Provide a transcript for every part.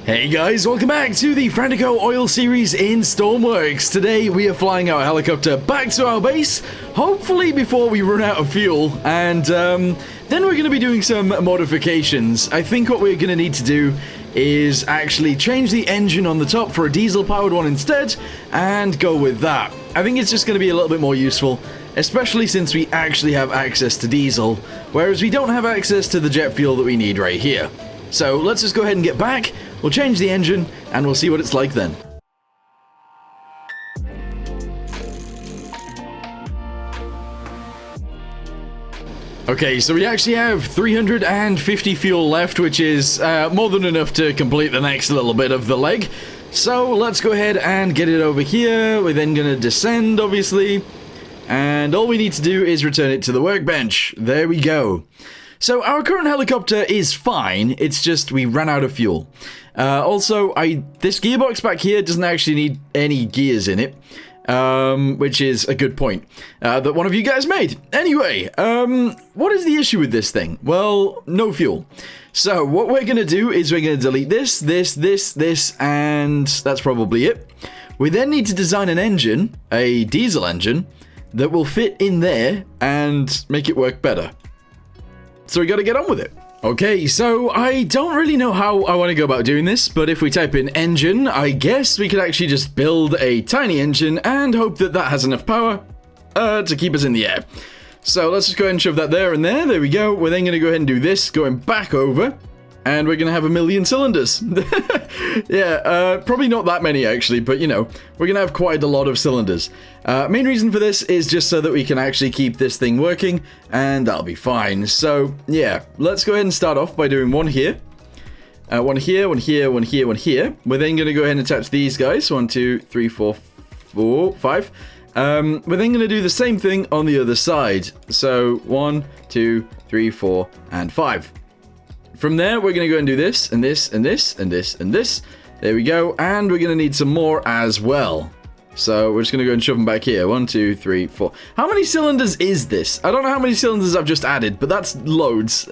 Hey guys, welcome back to the Frantico oil series in Stormworks. Today we are flying our helicopter back to our base, hopefully before we run out of fuel, and then we're going to be doing some modifications. I think what we're going to need to do is actually change the engine on the top for a diesel-powered one instead, and go with that. I think it's just going to be a little bit more useful, especially since we actually have access to diesel, whereas we don't have access to the jet fuel that we need right here. So let's just go ahead and get back. We'll change the engine, and we'll see what it's like then. Okay, so we actually have 350 fuel left, which is more than enough to complete the next little bit of the leg. So let's go ahead and get it over here. We're then going to descend, obviously. And all we need to do is return it to the workbench. There we go. So our current helicopter is fine, it's just we ran out of fuel. Also, this gearbox back here doesn't actually need any gears in it, which is a good point that one of you guys made. Anyway, what is the issue with this thing? Well, no fuel. So what we're going to do is we're going to delete this, and that's probably it. We then need to design an engine, a diesel engine, that will fit in there and make it work better. So we gotta get on with it. Okay, so I don't really know how I want to go about doing this, but if we type in engine, I guess we could actually just build a tiny engine and hope that that has enough power to keep us in the air. So let's just go ahead and shove that there and there. There we go. We're then going to go ahead and do this, going back over, and we're going to have 1,000,000 cylinders. Yeah, probably not that many actually, but you know, we're going to have quite a lot of cylinders. Main reason for this is just so that we can actually keep this thing working, and that'll be fine. So yeah, let's go ahead and start off by doing one here. One here, one here, one here, one here. We're then going to go ahead and attach these guys. 1, 2, 3, 4, 5. We're then going to do the same thing on the other side. So 1, 2, 3, 4, and 5. From there, we're going to go and do this, and this, and this, and this, and this. There we go. And we're going to need some more as well. So we're just going to go and shove them back here. 1, 2, 3, 4. How many cylinders is this? I don't know how many cylinders I've just added, but that's loads.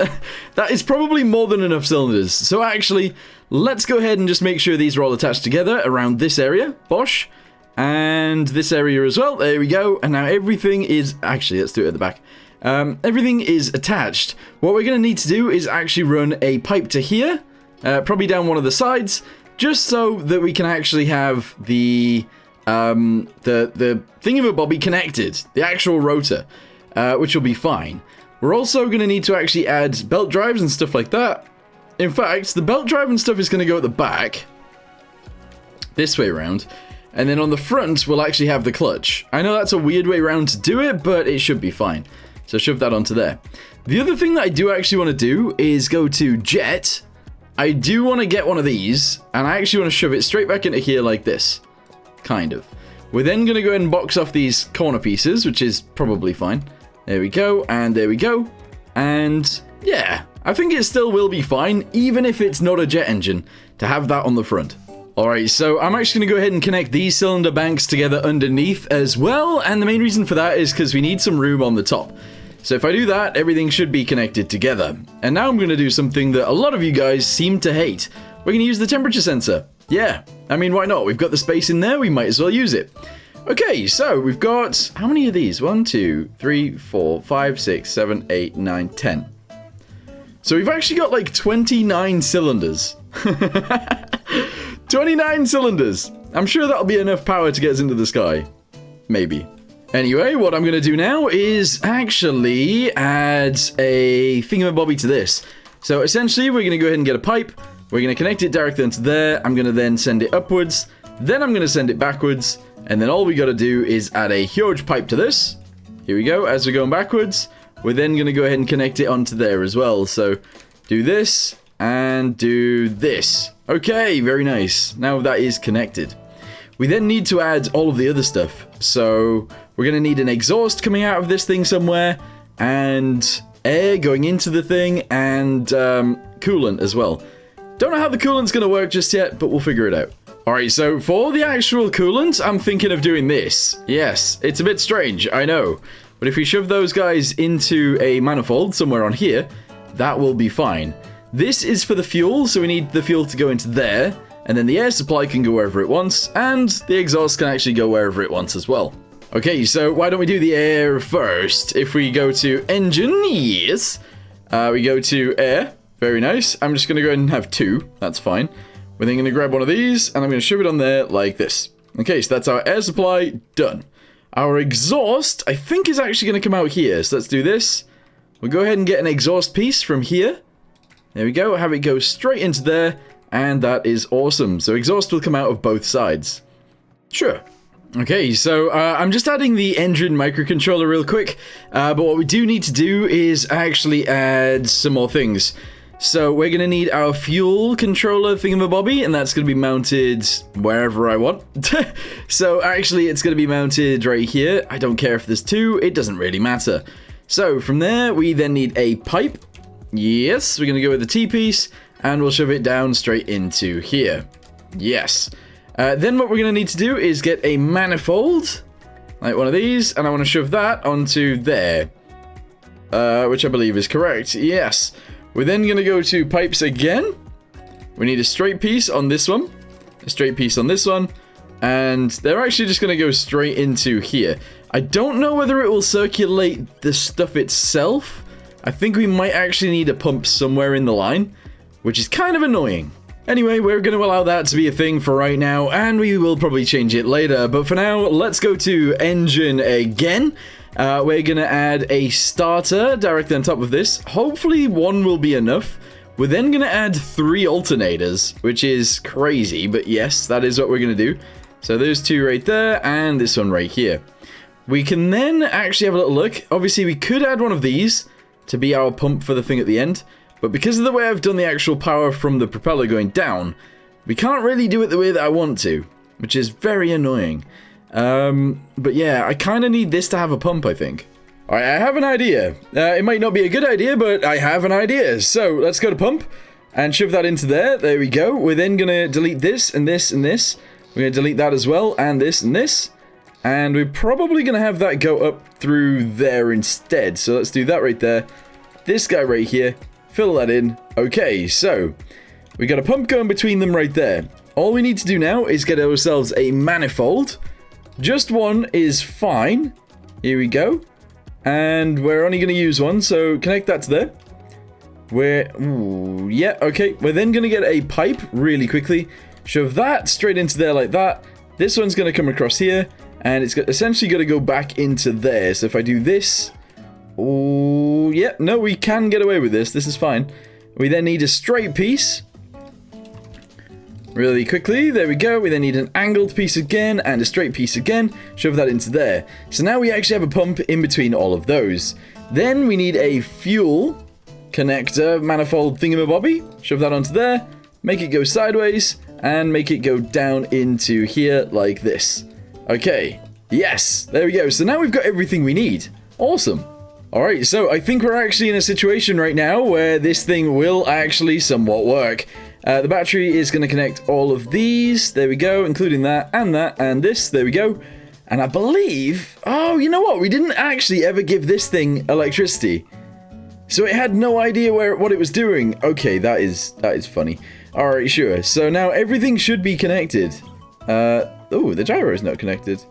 That is probably more than enough cylinders. So actually, let's go ahead and just make sure these are all attached together around this area. Bosh. And this area as well. There we go. And now everything is... Actually, let's do it at the back. Everything is attached. What we're going to need to do is actually run a pipe to here, probably down one of the sides, just so that we can actually have the thingamabobby connected, the actual rotor, which will be fine. We're also going to need to actually add belt drives and stuff like that. In fact, the belt drive and stuff is going to go at the back, this way around. And then on the front, we'll actually have the clutch. I know that's a weird way around to do it, but it should be fine. So shove that onto there. The other thing that I do actually want to do is go to jet. I do want to get one of these, and I actually want to shove it straight back into here like this. Kind of. We're then going to go ahead and box off these corner pieces, which is probably fine. There we go, and there we go. And yeah, I think it still will be fine, even if it's not a jet engine, to have that on the front. Alright, so I'm actually going to go ahead and connect these cylinder banks together underneath as well, and the main reason for that is because we need some room on the top. So if I do that, everything should be connected together. And now I'm going to do something that a lot of you guys seem to hate. We're going to use the temperature sensor. Yeah, I mean, why not? We've got the space in there, we might as well use it. Okay, so we've got... How many of these? 1, 2, 3, 4, 5, 6, 7, 8, 9, 10. So we've actually got like 29 cylinders. 29 cylinders! I'm sure that'll be enough power to get us into the sky. Maybe. Anyway, what I'm going to do now is actually add a thingamabobby to this. So essentially, we're going to go ahead and get a pipe. We're going to connect it directly into there. I'm going to then send it upwards. Then I'm going to send it backwards. And then all we got to do is add a huge pipe to this. Here we go. As we're going backwards, we're then going to go ahead and connect it onto there as well. So do this and do this. Okay, very nice. Now that is connected. We then need to add all of the other stuff. So we're going to need an exhaust coming out of this thing somewhere, and air going into the thing, and coolant as well. Don't know how the coolant's going to work just yet, but we'll figure it out. Alright, so for the actual coolant, I'm thinking of doing this. Yes, it's a bit strange, I know. But if we shove those guys into a manifold somewhere on here, that will be fine. This is for the fuel, so we need the fuel to go into there. And then the air supply can go wherever it wants, and the exhaust can actually go wherever it wants as well. Okay, so why don't we do the air first? If we go to engine, yes. We go to air, very nice. I'm just going to go ahead and have 2, that's fine. We're then going to grab one of these, and I'm going to shove it on there like this. Okay, so that's our air supply, done. Our exhaust, I think, is actually going to come out here, so let's do this. We'll go ahead and get an exhaust piece from here. There we go, have it go straight into there. And that is awesome. So exhaust will come out of both sides. Sure. Okay, so I'm just adding the engine microcontroller real quick. But what we do need to do is actually add some more things. So we're going to need our fuel controller thingamabobby, and that's going to be mounted wherever I want. So actually it's going to be mounted right here. I don't care if there's 2, it doesn't really matter. So from there, we then need a pipe. Yes, we're going to go with the T-piece. And we'll shove it down straight into here. Yes. Then what we're going to need to do is get a manifold, like one of these, and I want to shove that onto there. Which I believe is correct. Yes. We're then going to go to pipes again. We need a straight piece on this one, a straight piece on this one, and they're actually just going to go straight into here. I don't know whether it will circulate the stuff itself. I think we might actually need a pump somewhere in the line, which is kind of annoying. Anyway, we're going to allow that to be a thing for right now, and we will probably change it later. But for now, let's go to engine again. We're going to add a starter directly on top of this. Hopefully 1 will be enough. We're then going to add 3 alternators, which is crazy, but yes, that is what we're going to do. So there's 2 right there, and this one right here. We can then actually have a little look. Obviously, we could add one of these to be our pump for the thing at the end. But because of the way I've done the actual power from the propeller going down, we can't really do it the way that I want to, which is very annoying. But yeah, I kind of need this to have a pump, I think. Alright, I have an idea. It might not be a good idea, but I have an idea. So, let's go to pump and shove that into there. There we go. We're then going to delete this and this and this. We're going to delete that as well, and this and this. And we're probably going to have that go up through there instead. So, let's do that right there. This guy right here. Fill that in. Okay, so we got a pump going between them right there. All we need to do now is get ourselves a manifold. Just 1 is fine. Here we go. And we're only going to use 1, so connect that to there. Yeah, okay. We're then going to get a pipe really quickly. Shove that straight into there like that. This one's going to come across here, and it's essentially going to go back into there. So if I do this... Oh, yeah, no, we can get away with this. This is fine. We then need a straight piece. Really quickly, there we go. We then need an angled piece again and a straight piece again. Shove that into there. So now we actually have a pump in between all of those. Then we need a fuel connector manifold thingamabobby. Shove that onto there. Make it go sideways and make it go down into here like this. Okay, yes, there we go. So now we've got everything we need. Awesome. Alright, so I think we're actually in a situation right now where this thing will actually somewhat work. The battery is going to connect all of these. There we go, including that, and this. There we go. And I believe... Oh, you know what? We didn't actually ever give this thing electricity. So it had no idea what it was doing. Okay, that is funny. Alright, sure. So now everything should be connected. Oh, the gyro is not connected.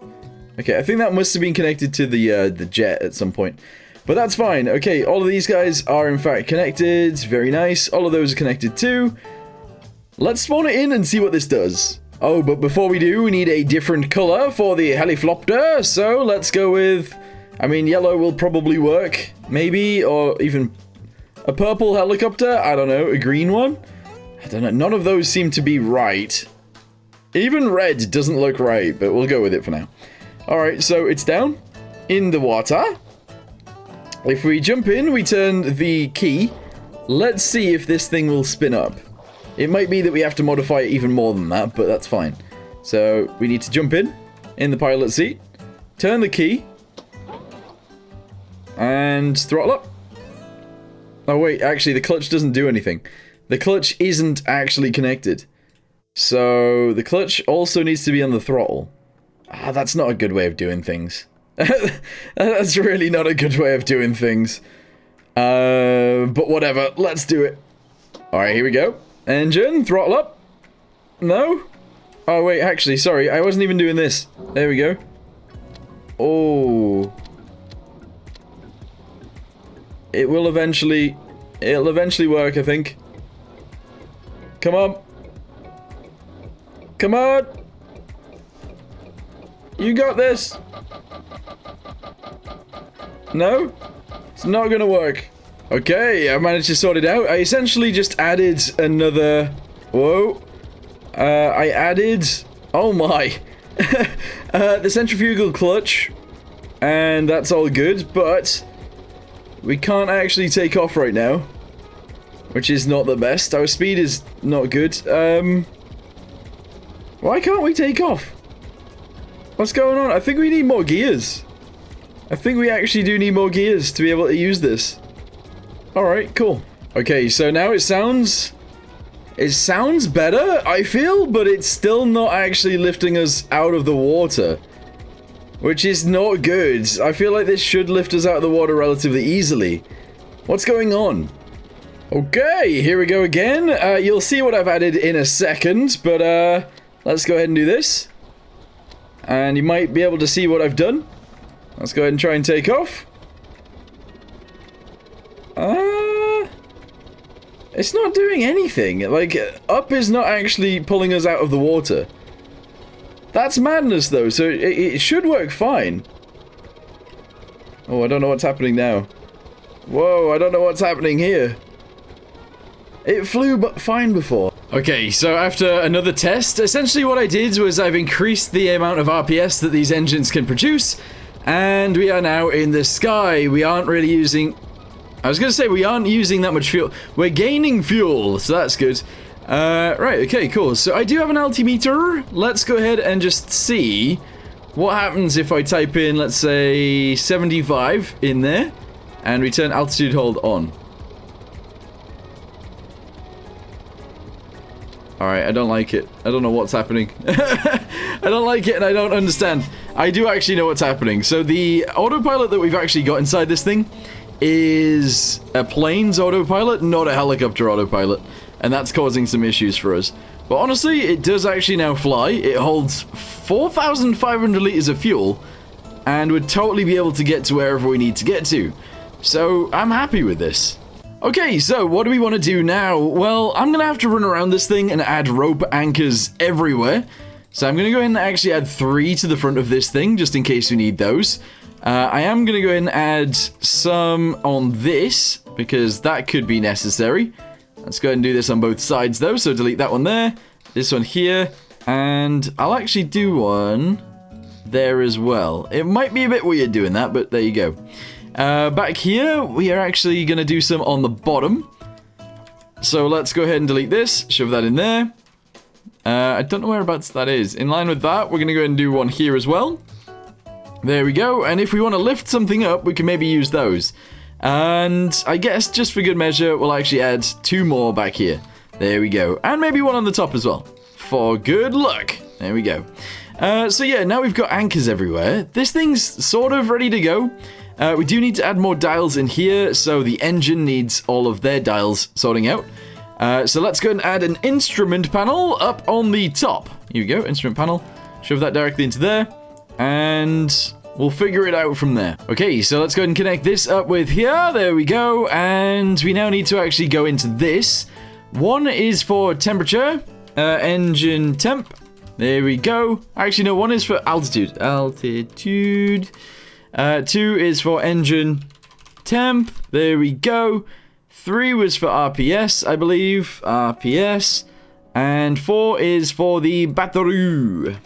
Okay, I think that must have been connected to the jet at some point. But that's fine. Okay, all of these guys are in fact connected. Very nice. All of those are connected too. Let's spawn it in and see what this does. Oh, but before we do, we need a different color for the heliflopter. So let's go with... I mean, yellow will probably work. Maybe, or even a purple helicopter. I don't know. A green one? I don't know. None of those seem to be right. Even red doesn't look right, but we'll go with it for now. Alright, so it's down in the water. If we jump in, we turn the key. Let's see if this thing will spin up. It might be that we have to modify it even more than that, but that's fine. So, we need to jump in the pilot seat, turn the key, and throttle up. Oh wait, actually the clutch doesn't do anything. The clutch isn't actually connected. So, the clutch also needs to be on the throttle. Ah, that's not a good way of doing things. That's really not a good way of doing things. But whatever, let's do it. Alright, here we go. Engine, throttle up. No? Oh, wait, actually, sorry. I wasn't even doing this. There we go. Oh. It'll eventually work, I think. Come on. Come on. You got this. No? It's not gonna work. Okay, I managed to sort it out. I essentially just added another... Whoa. I added... Oh my. The centrifugal clutch. And that's all good, but... we can't actually take off right now. Which is not the best. Our speed is not good. Why can't we take off? What's going on? I think we need more gears. I think we actually do need more gears to be able to use this. Alright, cool. Okay, so now it sounds better, I feel, but it's still not actually lifting us out of the water. Which is not good. I feel like this should lift us out of the water relatively easily. What's going on? Okay, here we go again. You'll see what I've added in a second, but let's go ahead and do this. And you might be able to see what I've done. Let's go ahead and try and take off. It's not doing anything. Like, up is not actually pulling us out of the water. That's madness, though, so it should work fine. Oh, I don't know what's happening now. Whoa, I don't know what's happening here. It flew but fine before. Okay, so after another test, essentially what I did was I've increased the amount of RPS that these engines can produce, and we are now in the sky. We aren't really using... I was going to say we aren't using that much fuel. We're gaining fuel, so that's good. Right, okay, cool. So I do have an altimeter. Let's go ahead and just see what happens if I type in, let's say, 75 in there, and we turn altitude hold on. Alright, I don't like it. I don't know what's happening. I don't like it and I don't understand. I do actually know what's happening. So the autopilot that we've actually got inside this thing is a plane's autopilot, not a helicopter autopilot. And that's causing some issues for us. But honestly, it does actually now fly. It holds 4,500 liters of fuel and would totally be able to get to wherever we need to get to. So I'm happy with this. Okay, so what do we want to do now? Well, I'm going to have to run around this thing and add rope anchors everywhere. So I'm going to go ahead and actually add 3 to the front of this thing, just in case we need those. I am going to go ahead and add some on this, because that could be necessary. Let's go ahead and do this on both sides, though. So delete that one there, this one here, and I'll actually do one there as well. It might be a bit weird doing that, but there you go. Back here, we are actually going to do some on the bottom. So let's go ahead and delete this, shove that in there. I don't know whereabouts that is. In line with that, we're going to go ahead and do one here as well. There we go. And if we want to lift something up, we can maybe use those. And I guess just for good measure, we'll actually add 2 more back here. There we go. And maybe one on the top as well. For good luck. There we go. So yeah, now we've got anchors everywhere. This thing's sort of ready to go. We do need to add more dials in here, so the engine needs all of their dials sorting out. So let's go and add an instrument panel up on the top. Here we go, instrument panel. Shove that directly into there. And we'll figure it out from there. Okay, so let's go ahead and connect this up with here. There we go. And we now need to actually go into this. 1 is for temperature, engine temp. There we go. Actually, no, 1 is for altitude. Altitude. 2 is for engine temp. There we go. 3 was for RPS, I believe. RPS. And 4 is for the battery.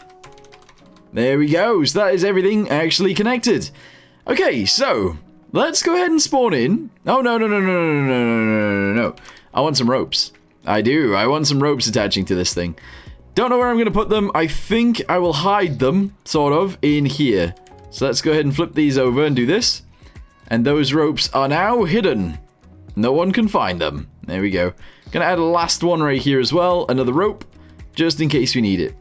There we go. So that is everything actually connected. Okay, so let's go ahead and spawn in. Oh, no. I want some ropes. I do. I want some ropes attaching to this thing. Don't know where I'm going to put them. I think I will hide them, sort of, in here. So let's go ahead and flip these over and do this. And those ropes are now hidden. No one can find them. There we go. Gonna add a last one right here as well. Another rope, just in case we need it.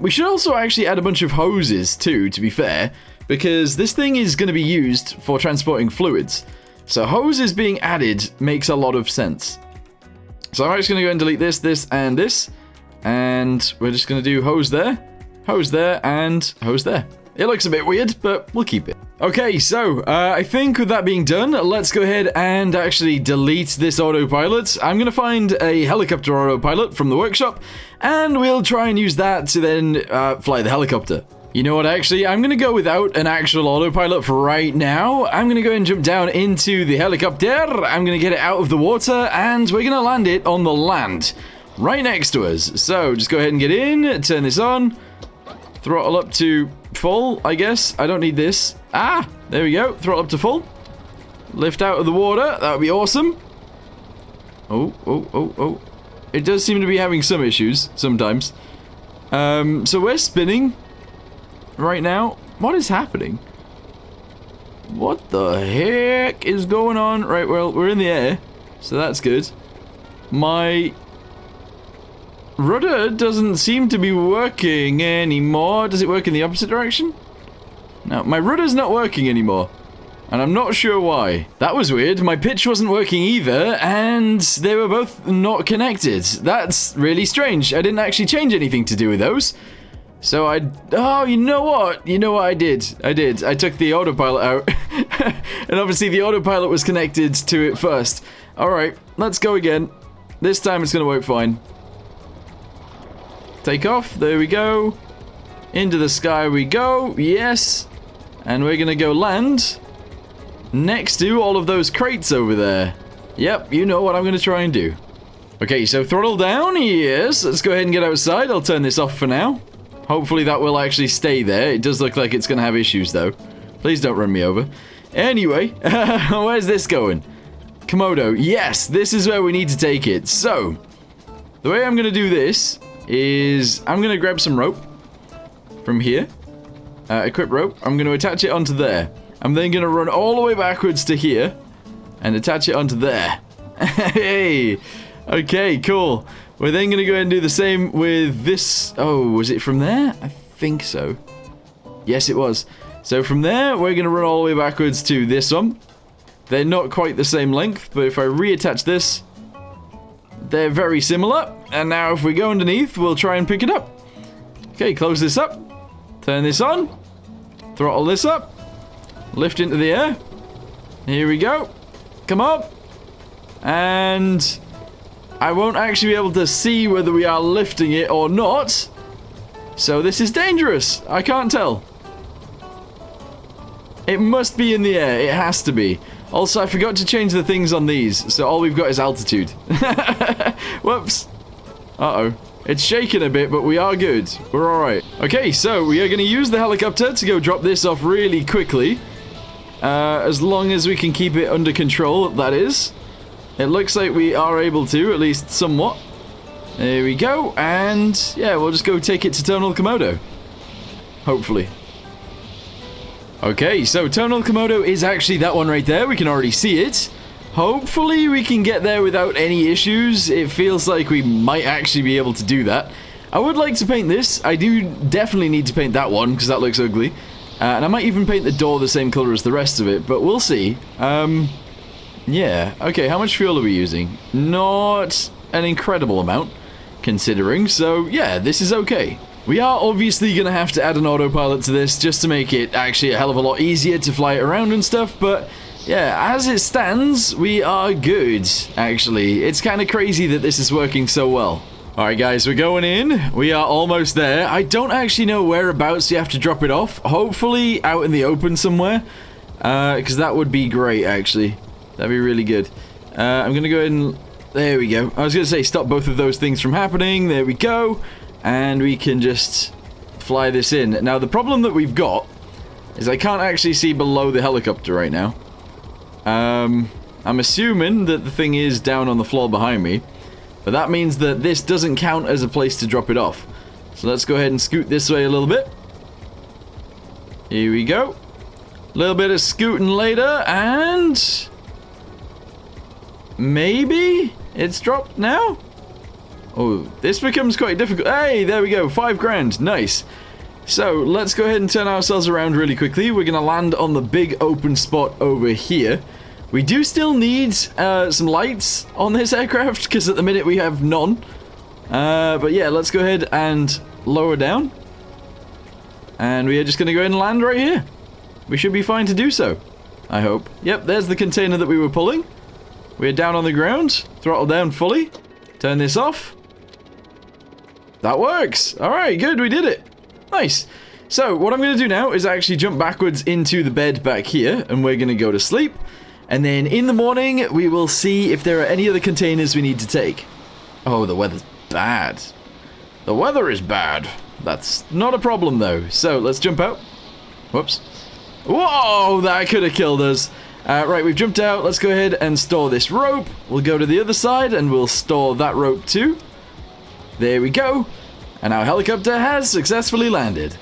We should also actually add a bunch of hoses too, to be fair, because this thing is going to be used for transporting fluids. So hoses being added makes a lot of sense. So I'm actually going to go and delete this, this, and this. And we're just going to do hose there, and hose there. It looks a bit weird, but we'll keep it. Okay, so I think with that being done, let's go ahead and actually delete this autopilot. I'm going to find a helicopter autopilot from the workshop, and we'll try and use that to then fly the helicopter. You know what, actually, I'm going to go without an actual autopilot for right now. I'm going to go and jump down into the helicopter. I'm going to get it out of the water, and we're going to land it on the land right next to us. So just go ahead and get in, turn this on, throttle up to full, I guess. I don't need this. Ah, there we go. Throttle up to full. Lift out of the water. That would be awesome. Oh. It does seem to be having some issues sometimes. So we're spinning right now. What is happening? What the heck is going on? Right, well, we're in the air, so that's good. My rudder doesn't seem to be working anymore. Does it work in the opposite direction? No, my rudder's not working anymore. And I'm not sure why. That was weird. My pitch wasn't working either, and they were both not connected. That's really strange. I didn't actually change anything to do with those. So oh, you know what? You know what I did? I took the autopilot out. And obviously the autopilot was connected to it first. Alright, let's go again. This time it's gonna work fine. Take off. There we go. Into the sky we go. Yes. And we're gonna go land next to all of those crates over there. Yep, you know what I'm gonna try and do. Okay, so throttle down. Yes. Let's go ahead and get outside. I'll turn this off for now. Hopefully that will actually stay there. It does look like it's gonna have issues though. Please don't run me over. Anyway, where's this going? Komodo. Yes, this is where we need to take it. So, the way I'm gonna do this is I'm going to grab some rope from here, equip rope. I'm going to attach it onto there. I'm then going to run all the way backwards to here and attach it onto there. Hey, okay, cool. We're then going to go ahead and do the same with this. Oh, was it from there? I think so. Yes, it was. So from there, we're going to run all the way backwards to this one. They're not quite the same length, but if I reattach this, they're very similar. And now if we go underneath, we'll try and pick it up. Okay, close this up. Turn this on. Throttle this up. Lift into the air. Here we go. Come up. And I won't actually be able to see whether we are lifting it or not. So this is dangerous. I can't tell. It must be in the air. It has to be. Also, I forgot to change the things on these, so all we've got is altitude. Whoops. Uh-oh. It's shaking a bit, but we are good. We're alright. Okay, so we are going to use the helicopter to go drop this off really quickly. As long as we can keep it under control, that is. It looks like we are able to, at least somewhat. There we go, and yeah, we'll just go take it to Terminal Komodo. Hopefully. Okay, so Terminal Komodo is actually that one right there. We can already see it. Hopefully we can get there without any issues. It feels like we might actually be able to do that. I would like to paint this. I do definitely need to paint that one because that looks ugly. And I might even paint the door the same color as the rest of it, but we'll see. Yeah. Okay, how much fuel are we using? Not an incredible amount, considering. So, yeah, this is okay. We are obviously going to have to add an autopilot to this just to make it actually a hell of a lot easier to fly it around and stuff, but yeah, as it stands, we are good, actually. It's kind of crazy that this is working so well. Alright guys, we're going in. We are almost there. I don't actually know whereabouts you have to drop it off. Hopefully out in the open somewhere, because that would be great, actually. That'd be really good. I'm going to go ahead and... There we go. I was going to say stop both of those things from happening. There we go. And we can just fly this in. Now, the problem that we've got is I can't actually see below the helicopter right now. I'm assuming that the thing is down on the floor behind me. But that means that this doesn't count as a place to drop it off. So let's go ahead and scoot this way a little bit. Here we go. A little bit of scooting later, and... maybe it's dropped now? Oh, this becomes quite difficult. Hey, there we go, 5 grand, nice. So, let's go ahead and turn ourselves around really quickly. We're going to land on the big open spot over here. We do still need some lights on this aircraft, because at the minute we have none. But yeah, let's go ahead and lower down. And we are just going to go ahead and land right here. We should be fine to do so, I hope. Yep, there's the container that we were pulling. We're down on the ground. Throttle down fully. Turn this off. That works. Alright, good, we did it. Nice. So, what I'm going to do now is actually jump backwards into the bed back here, and we're going to go to sleep. And then in the morning, we will see if there are any other containers we need to take. Oh, the weather's bad. The weather is bad. That's not a problem, though. So, let's jump out. Whoops. Whoa, that could have killed us. Right, we've jumped out. Let's go ahead and store this rope. We'll go to the other side, and we'll store that rope too. There we go. And our helicopter has successfully landed.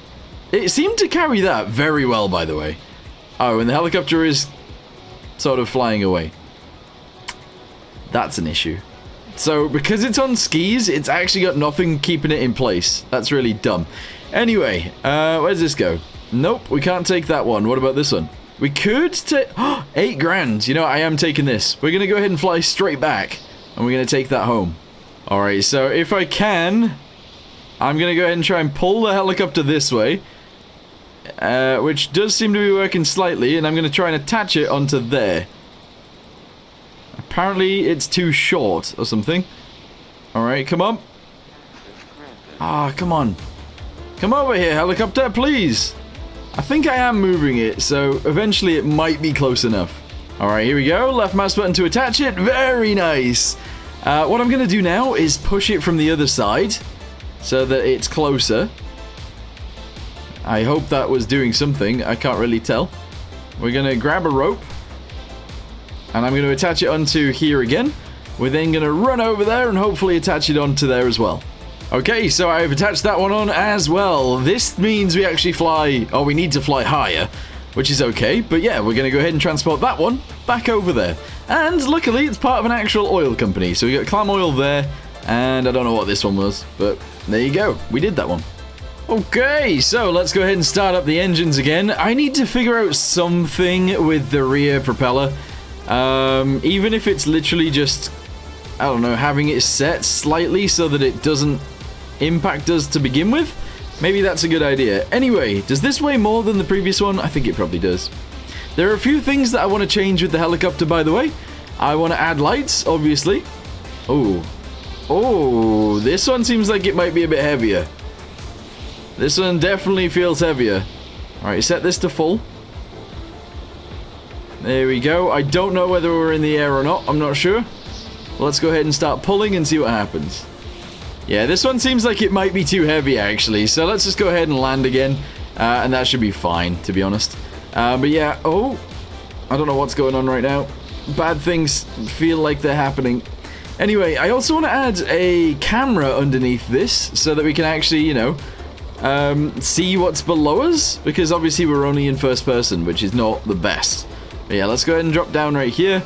It seemed to carry that very well, by the way. Oh, and the helicopter is sort of flying away. That's an issue. So, because it's on skis, it's actually got nothing keeping it in place. That's really dumb. Anyway, where does this go? Nope, we can't take that one. What about this one? We could take... 8 grand. You know, I am taking this. We're going to go ahead and fly straight back. And we're going to take that home. Alright, so if I can... I'm going to go ahead and try and pull the helicopter this way. Which does seem to be working slightly. And I'm going to try and attach it onto there. Apparently it's too short or something. Alright, come on. Ah, come on. Come over here, helicopter, please. I think I am moving it, so eventually it might be close enough. Alright, here we go. Left mouse button to attach it. Very nice. What I'm going to do now is push it from the other side so that it's closer. I hope that was doing something. I can't really tell. We're going to grab a rope. And I'm going to attach it onto here again. We're then going to run over there and hopefully attach it onto there as well. Okay, so I've attached that one on as well. This means we actually fly... Oh, we need to fly higher, which is okay. But yeah, we're going to go ahead and transport that one back over there. And luckily, it's part of an actual oil company. So we got clam oil there, and I don't know what this one was, but there you go. We did that one. Okay, so let's go ahead and start up the engines again. I need to figure out something with the rear propeller. Even if it's literally just, I don't know, having it set slightly so that it doesn't impact us to begin with. Maybe that's a good idea. Anyway, does this weigh more than the previous one? I think it probably does. There are a few things that I want to change with the helicopter, by the way. I want to add lights, obviously. Oh, this one seems like it might be a bit heavier. This one definitely feels heavier. Alright, set this to full. There we go. I don't know whether we're in the air or not. I'm not sure. Let's go ahead and start pulling and see what happens. Yeah, this one seems like it might be too heavy, actually. So let's just go ahead and land again. And that should be fine, to be honest. But yeah, I don't know what's going on right now. Bad things feel like they're happening. Anyway, I also want to add a camera underneath this so that we can actually, you know, see what's below us. Because obviously we're only in first person, which is not the best. But yeah, let's go ahead and drop down right here.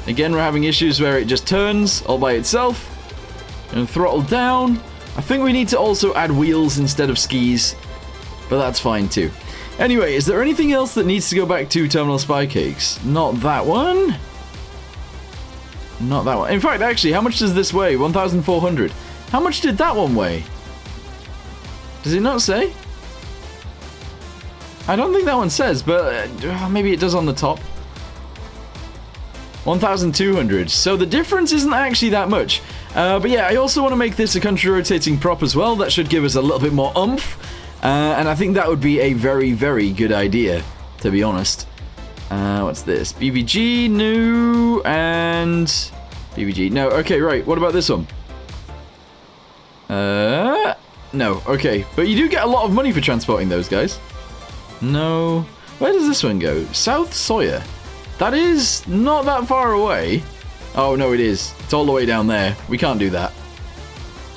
Again, we're having issues where it just turns all by itself. And throttle down. I think we need to also add wheels instead of skis. But that's fine too. Anyway, is there anything else that needs to go back to Terminal Spy Cakes? Not that one. Not that one. In fact, actually, how much does this weigh? 1,400. How much did that one weigh? Does it not say? I don't think that one says, but maybe it does on the top. 1,200. So the difference isn't actually that much. But yeah, I also want to make this a country rotating prop as well. That should give us a little bit more oomph. And I think that would be a very, very good idea, to be honest. What's this? BVG, new, and... BVG, no, okay, right. What about this one? No, okay. But you do get a lot of money for transporting those guys. No. Where does this one go? South Sawyer. That is not that far away. Oh, no, it is. It's all the way down there. We can't do that.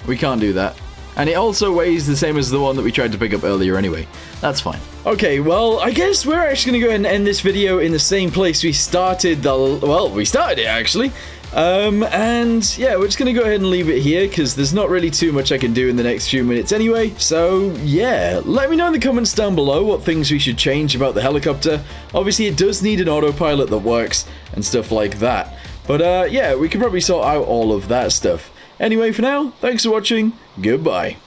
We can't do that. And it also weighs the same as the one that we tried to pick up earlier anyway. That's fine. Okay, well, I guess we're actually going to go ahead and end this video in the same place we started we started it, actually. And yeah, we're just gonna go ahead and leave it here because there's not really too much I can do in the next few minutes anyway. So yeah, let me know in the comments down below what things we should change about the helicopter. Obviously it does need an autopilot that works and stuff like that. But yeah, we can probably sort out all of that stuff. Anyway, for now, thanks for watching, goodbye.